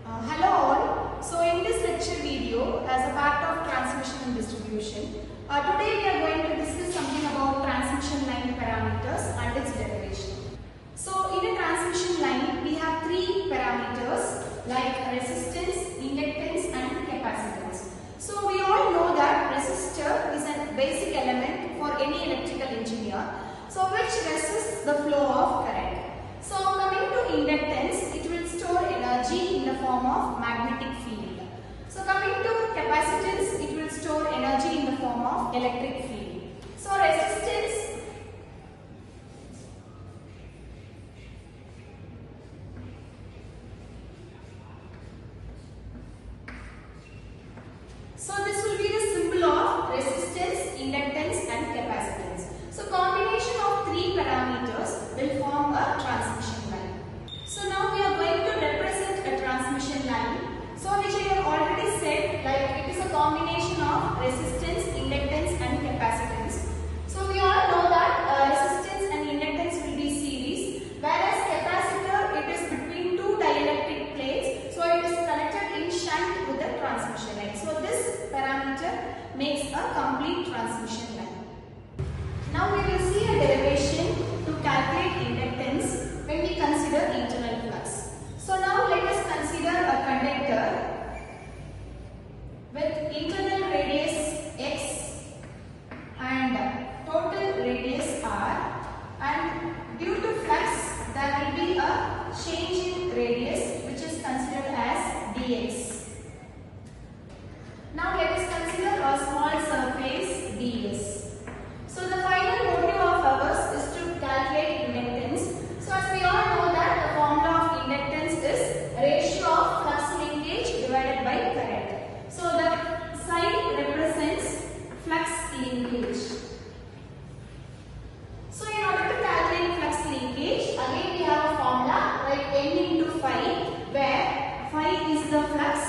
Hello all. So in this lecture video, as a part of transmission and distribution, today we are going to discuss something about transmission line parameters and its derivation. So in a transmission line, we have three parameters like resistance, inductance and capacitance. So we all know that resistor is a basic element for any electrical engineer, so which resists the flow of current. So coming to inductance, it will store energy in the form of magnetic field. So coming to capacitance, it will store energy in the form of electric field. So resistance, so this will be the symbol of resistance, inductance and capacitance. So combination of three parameters will form a transmission line. So now we are going to represent a transmission line. So which I have already said, like it is a combination of resistance, inductance and capacitance. So we all know that resistance and inductance will be series, whereas capacitor, it is between two dielectric plates. So it is connected in shunt with the transmission line. So this parameter makes a complete transmission line. Now we will see a derivation to calculate inductance when we consider internal flux. So now let us consider a conductor with internal radius x and total radius r, and due to flux there will be a change in radius which is considered as dx. Now let us consider a small surface ds. So the final motive of ours is to calculate inductance. So as we all know that the formula of inductance is ratio of flux linkage divided by current. So the sign represents flux linkage. So in order to calculate flux linkage, again we have a formula like n into phi, where phi is the flux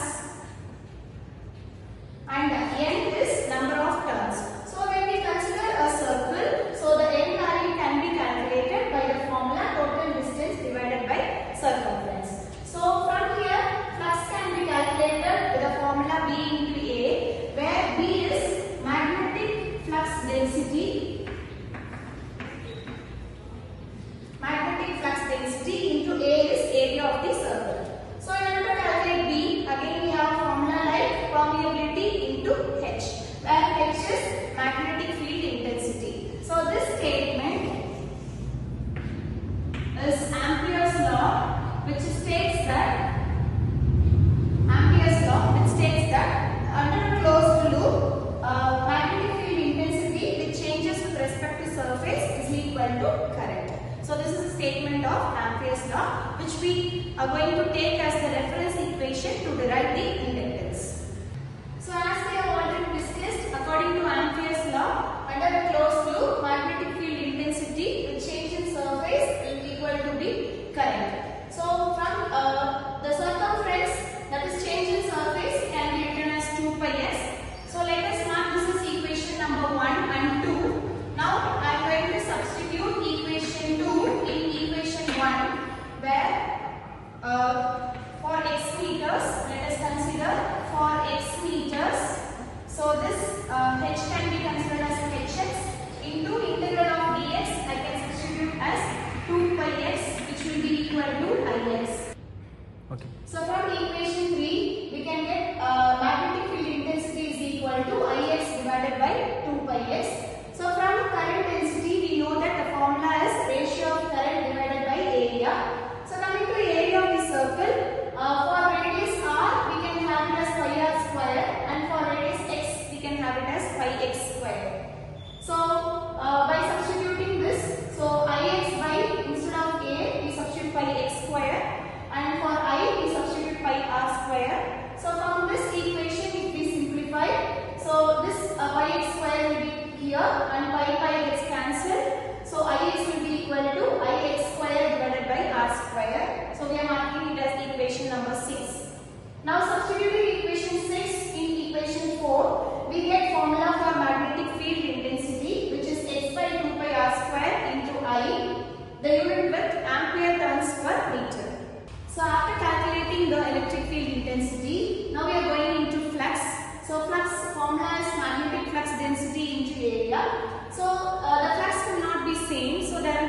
and n is number of turns. So when we consider a circle, so the n value can be calculated by the formula total distance divided by circumference. So from here, flux can be calculated with the formula B into A, where B is magnetic flux density. Magnetic flux density into A is area of the circle. So in order to calculate B, again we have a formula like permeability into H, where H is magnetic field intensity. So this statement is Ampere's law, which states that under a closed loop, magnetic field intensity which changes with respect to surface is equal to current. So this is a statement of Ampere's law, which we are going to take as the reference equation to derive the inductance. So as we have already discussed, according to Ampere's law, under a closed loop, magnetic field intensity with change in surface will equal to the current. So from the circumference, that is change in surface, can be written as 2 pi s. So let us mark this as equation number 1 and 2. Now I am going to substitute equation 2 in equation 1, where for x meters, let us consider for x meters. So this h can be considered as hx into integral of dx. I can substitute as 2 pi x, which will be equal to ix. Okay. So from equation 3, we can get magnetic field intensity is equal to ix divided by 2 pi x. So from current density, we know that the formula is ratio of current divided by area. So coming to area of the circle, for radius r, we can have it as pi r square, and for radius x, we can have it as pi x square. So by substituting this, so ix by, instead of a, we substitute pi x square, and for I, we substitute pi r square. So from this equation, if we simplify, so this pi x square will be here and pi gets cancelled. So ix will be equal to ix square divided by r square. So we are marking it as equation number 6. Now substituting equation 6 in equation 4, we get formula for magnetic field intensity, which is h by 2 pi r square into I, the unit with ampere turns per meter. So after calculating the electric field area. So the flux will not be same. So there